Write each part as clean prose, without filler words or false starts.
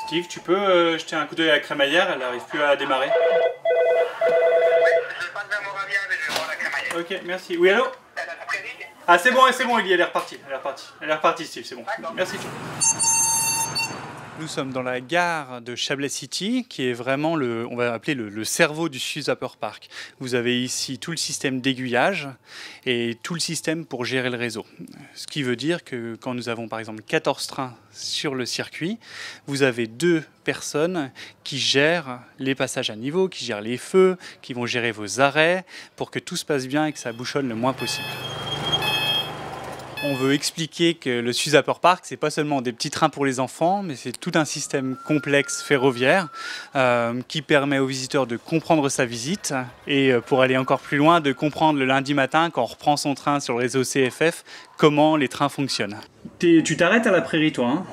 Steve, tu peux jeter un coup d'œil à la crémaillère, elle n'arrive plus à démarrer. Je passe vers Moravia, mais je vais voir la crémaillère. Ok, merci. Oui, allô? Elle a très vite. Ah, c'est bon, elle est repartie. Elle est repartie, Steve, c'est bon. Merci. Nous sommes dans la gare de Chablais City, qui est vraiment on va appeler le cerveau du Suez Upper Park. Vous avez ici tout le système d'aiguillage et tout le système pour gérer le réseau. Ce qui veut dire que quand nous avons par exemple 14 trains sur le circuit, vous avez 2 personnes qui gèrent les passages à niveau, qui gèrent les feux, qui vont gérer vos arrêts pour que tout se passe bien et que ça bouchonne le moins possible. On veut expliquer que le Suez Upper Park, c'est pas seulement des petits trains pour les enfants, mais c'est tout un système complexe ferroviaire qui permet aux visiteurs de comprendre sa visite et pour aller encore plus loin, de comprendre le lundi matin, quand on reprend son train sur le réseau CFF, comment les trains fonctionnent. Tu t'arrêtes à la Prairie, toi, hein?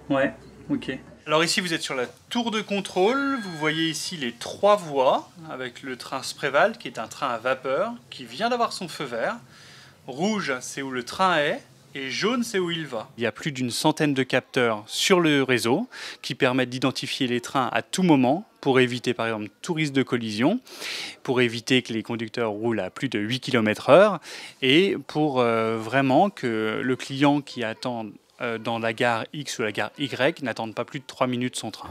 Ouais, ok. Alors ici, vous êtes sur la tour de contrôle. Vous voyez ici les 3 voies avec le train Spreewald, qui est un train à vapeur, qui vient d'avoir son feu vert. Rouge, c'est où le train est, et jaune, c'est où il va. Il y a plus d'une centaine de capteurs sur le réseau qui permettent d'identifier les trains à tout moment pour éviter par exemple tout risque de collision, pour éviter que les conducteurs roulent à plus de 8 km/h et pour vraiment que le client qui attend dans la gare X ou la gare Y n'attende pas plus de 3 minutes son train.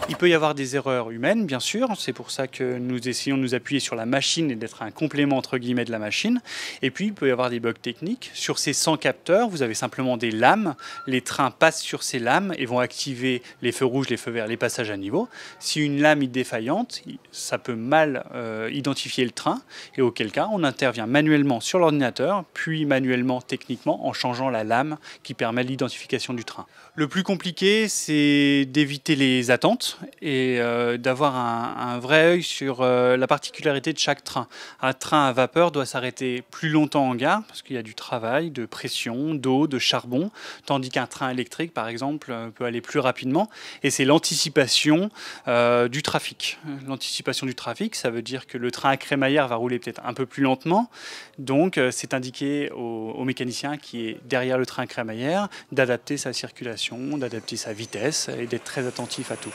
Il peut y avoir des erreurs humaines, bien sûr. C'est pour ça que nous essayons de nous appuyer sur la machine et d'être un complément entre guillemets de la machine. Et puis, il peut y avoir des bugs techniques. Sur ces 100 capteurs, vous avez simplement des lames. Les trains passent sur ces lames et vont activer les feux rouges, les feux verts, les passages à niveau. Si une lame est défaillante, ça peut mal identifier le train. Et auquel cas, on intervient manuellement sur l'ordinateur, puis manuellement, techniquement, en changeant la lame qui permet l'identification du train. Le plus compliqué, c'est d'éviter les attentes et d'avoir un vrai œil sur la particularité de chaque train. Un train à vapeur doit s'arrêter plus longtemps en gare parce qu'il y a du travail, de pression, d'eau, de charbon, tandis qu'un train électrique, par exemple, peut aller plus rapidement. Et c'est l'anticipation du trafic. L'anticipation du trafic, ça veut dire que le train à crémaillère va rouler peut-être un peu plus lentement. Donc, c'est indiqué au mécanicien qui est derrière le train à crémaillère d'adapter sa circulation, d'adapter sa vitesse et d'être très attentif à tout.